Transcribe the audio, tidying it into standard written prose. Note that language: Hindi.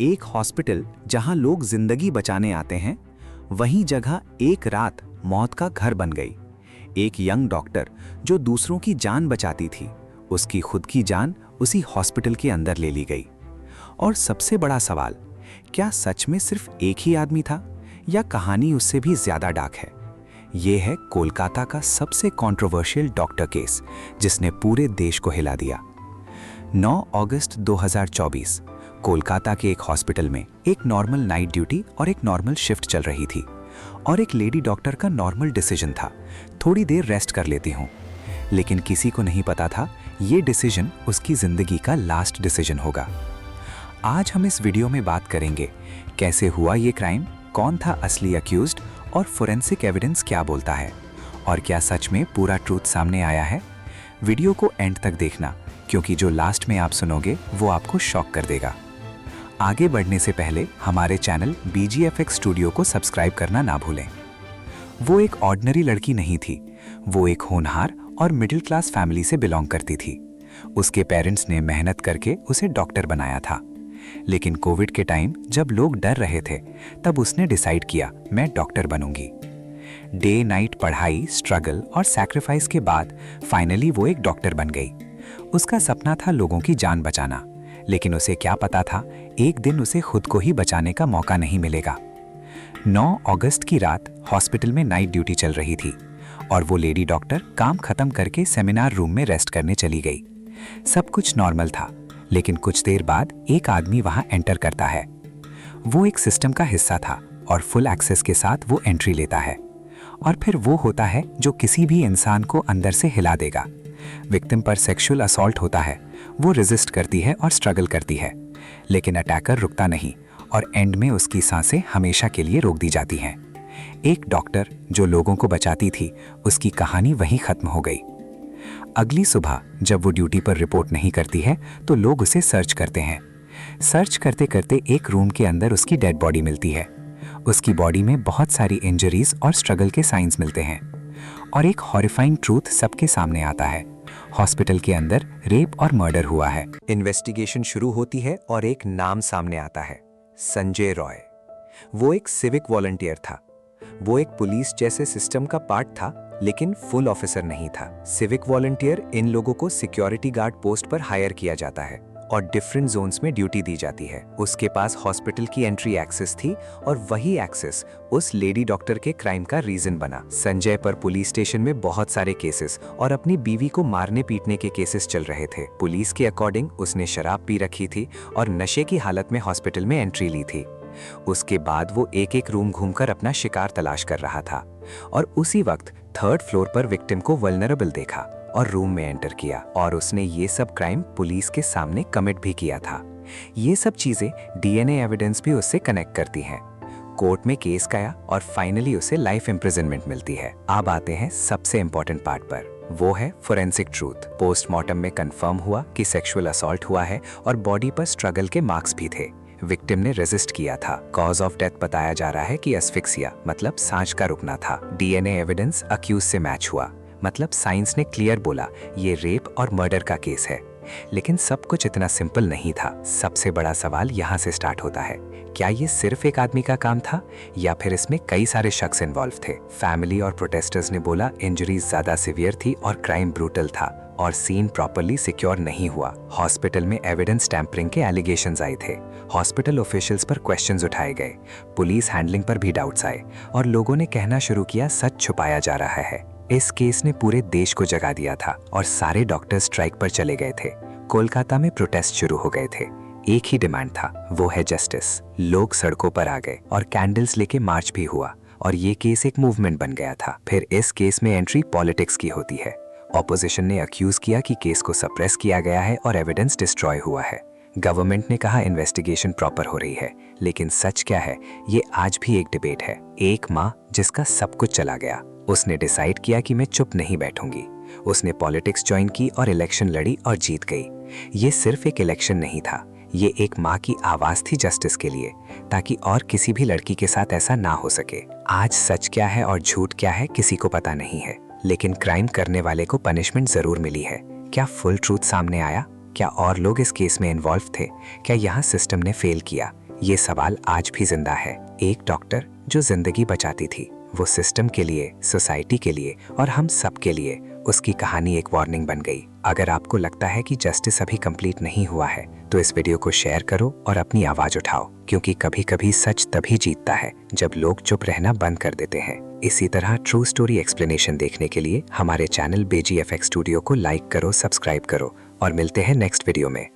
एक हॉस्पिटल जहां लोग जिंदगी बचाने आते हैं, वहीं जगह एक रात मौत का घर बन गई। एक यंग डॉक्टर जो दूसरों की जान बचाती थी, उसकी खुद की जान उसी हॉस्पिटल के अंदर ले ली गई। और सबसे बड़ा सवाल, क्या सच में सिर्फ एक ही आदमी था या कहानी उससे भी ज्यादा डार्क है? ये है कोलकाता का सबसे कंट्रोवर्शियल डॉक्टर केस, जिसने पूरे देश को हिला दिया। 9 अगस्त 2024 कोलकाता के एक हॉस्पिटल में एक नॉर्मल नाइट ड्यूटी और एक नॉर्मल शिफ्ट चल रही थी, और एक लेडी डॉक्टर का नॉर्मल डिसीजन था, थोड़ी देर रेस्ट कर लेती हूँ। लेकिन किसी को नहीं पता था ये डिसीजन उसकी जिंदगी का लास्ट डिसीजन होगा। आज हम इस वीडियो में बात करेंगे कैसे हुआ ये क्राइम, कौन था असली अक्यूज्ड और फोरेंसिक एविडेंस क्या बोलता है, और क्या सच में पूरा ट्रूथ सामने आया है। वीडियो को एंड तक देखना, क्योंकि जो लास्ट में आप सुनोगे वो आपको शॉक कर देगा। आगे बढ़ने से पहले हमारे चैनल BGFX स्टूडियो को सब्सक्राइब करना ना भूलें। वो एक ऑर्डिनरी लड़की नहीं थी, वो एक होनहार और मिडिल क्लास फैमिली से बिलोंग करती थी। उसके पेरेंट्स ने मेहनत करके उसे डॉक्टर बनाया था, लेकिन कोविड के टाइम जब लोग डर रहे थे, तब उसने डिसाइड किया मैं डॉक्टर बनूंगी। डे नाइट पढ़ाई, स्ट्रगल और सैक्रिफाइस के बाद फाइनली वो एक डॉक्टर बन गई। उसका सपना था लोगों की जान बचाना, लेकिन उसे क्या पता था एक दिन उसे खुद को ही बचाने का मौका नहीं मिलेगा। 9 अगस्त की रात हॉस्पिटल में नाइट ड्यूटी चल रही थी, और वो लेडी डॉक्टर काम खत्म करके सेमिनार रूम में रेस्ट करने चली गई। सब कुछ नॉर्मल था, लेकिन कुछ देर बाद एक आदमी वहां एंटर करता है। वो एक सिस्टम का हिस्सा था और फुल एक्सेस के साथ वो एंट्री लेता है, और फिर वो होता है जो किसी भी इंसान को अंदर से हिला देगा। विक्टिम पर सेक्सुअल असॉल्ट होता है, वो रेजिस्ट करती है और स्ट्रगल करती है, लेकिन अटैकर रुकता नहीं, और एंड में उसकी सांसें हमेशा के लिए रोक दी जाती हैं। एक डॉक्टर जो लोगों को बचाती थी, उसकी कहानी वहीं खत्म हो गई। अगली सुबह जब वो ड्यूटी पर रिपोर्ट नहीं करती है, तो लोग उसे सर्च करते हैं। सर्च करते करते एक रूम के अंदर उसकी डेड बॉडी मिलती है। उसकी बॉडी में बहुत सारी इंजरीज और स्ट्रगल के साइंस मिलते हैं, और एक हॉरिफाइंग ट्रूथ सबके सामने आता है। हॉस्पिटल के अंदर रेप और मर्डर हुआ है। इन्वेस्टिगेशन शुरू होती है और एक नाम सामने आता है, संजय रॉय। वो एक सिविक वॉलंटियर था। वो एक पुलिस जैसे सिस्टम का पार्ट था, लेकिन फुल ऑफिसर नहीं था। सिविक वॉलंटियर इन लोगों को सिक्योरिटी गार्ड पोस्ट पर हायर किया जाता है और डिफरेंट जोन्स में ड्यूटी दी जाती है। उसके पास हॉस्पिटल की एंट्री एक्सेस थी, और वही एक्सेस उस लेडी डॉक्टर के क्राइम का रीजन बना। संजय पर पुलिस स्टेशन में बहुत सारे केसेस और अपनी बीवी को मारने पीटने के केसेस चल रहे थे। पुलिस के अकॉर्डिंग उसने शराब पी रखी थी और नशे की हालत में हॉस्पिटल में एंट्री ली थी। उसके बाद वो एक एक रूम घूमकर अपना शिकार तलाश कर रहा था, और उसी वक्त 3rd फ्लोर पर विक्टिम को वल्नरेबल देखा और रूम में एंटर किया, और उसने ये सब क्राइम पुलिस के सामने कमिट भी किया था। ये सब चीजें DNA एविडेंस भी उससे कनेक्ट करती हैं। कोर्ट में केस गया और फाइनली उसे लाइफ इम्प्रिजनमेंट मिलती है। अब आते हैं सबसे इंपॉर्टेंट पार्ट पर, वो है फोरेंसिक ट्रूथ। पोस्टमार्टम में कंफर्म हुआ कि सेक्सुअल असॉल्ट हुआ है और बॉडी पर स्ट्रगल के मार्क्स भी थे। विक्टिम ने रेजिस्ट किया था। कॉज ऑफ डेथ बताया जा रहा है कि एस्फिक्सिया, मतलब सांस का रुकना था। DNA एविडेंस अक्यूज से मैच हुआ, मतलब साइंस ने क्लियर बोला ये रेप और मर्डर का केस है। लेकिन सब कुछ इतना सिंपल नहीं था। सबसे बड़ा सवाल यहाँ से स्टार्ट होता है, क्या ये सिर्फ एक आदमी का काम था या फिर इसमें कई सारे शख्स इन्वॉल्व थे? फैमिली और प्रोटेस्टर्स ने बोला इंजरीज ज्यादा सिवियर थी और क्राइम ब्रूटल था, और सीन प्रॉपर्ली सिक्योर नहीं हुआ। हॉस्पिटल में एविडेंस टैंपरिंग के एलिगेशंस आए थे। हॉस्पिटल ऑफिशियल्स पर क्वेश्चंस उठाए गए। पुलिस हैंडलिंग पर भी डाउट्स आए, और लोगों ने कहना शुरू किया सच छुपाया जा रहा है। इस केस ने पूरे देश को जगा दिया था, और सारे डॉक्टर स्ट्राइक पर चले गए थे। कोलकाता में प्रोटेस्ट शुरू हो गए थे। एक ही डिमांड था, वो है जस्टिस। लोग सड़कों पर आ गए और कैंडल्स लेके मार्च भी हुआ, और ये केस एक मूवमेंट बन गया था। फिर इस केस में एंट्री पॉलिटिक्स की होती है। ऑपोजिशन ने अक्यूज किया कि केस को सप्रेस किया गया है और एविडेंस डिस्ट्रॉय हुआ है। गवर्नमेंट ने कहा इन्वेस्टिगेशन प्रॉपर हो रही है, लेकिन सच क्या है ये आज भी एक डिबेट है। एक माँ जिसका सब कुछ चला गया, उसने डिसाइड किया कि मैं चुप नहीं बैठूंगी। उसने पॉलिटिक्स ज्वाइन की और इलेक्शन लड़ी और जीत गई। ये सिर्फ एक इलेक्शन नहीं था, ये एक माँ की आवाज थी जस्टिस के लिए, ताकि और किसी भी लड़की के साथ ऐसा ना हो सके। आज सच क्या है और झूठ क्या है किसी को पता नहीं है, लेकिन क्राइम करने वाले को पनिशमेंट जरूर मिली है। क्या फुल ट्रूथ सामने आया? क्या और लोग इस केस में इन्वॉल्व थे? क्या यहाँ सिस्टम ने फेल किया, ये सवाल आज भी जिंदा है। एक डॉक्टर जो जिंदगी बचाती थी, वो सिस्टम के लिए, सोसाइटी के लिए और हम सब के लिए उसकी कहानी एक वार्निंग बन गई। अगर आपको लगता है कि जस्टिस अभी कंप्लीट नहीं हुआ है तो इस वीडियो को शेयर करो और अपनी आवाज उठाओ, क्योंकि कभी कभी सच तभी जीतता है जब लोग चुप रहना बंद कर देते हैं। इसी तरह ट्रू स्टोरी एक्सप्लेनेशन देखने के लिए हमारे चैनल BGFX स्टूडियो को लाइक करो, सब्सक्राइब करो और मिलते हैं नेक्स्ट वीडियो में।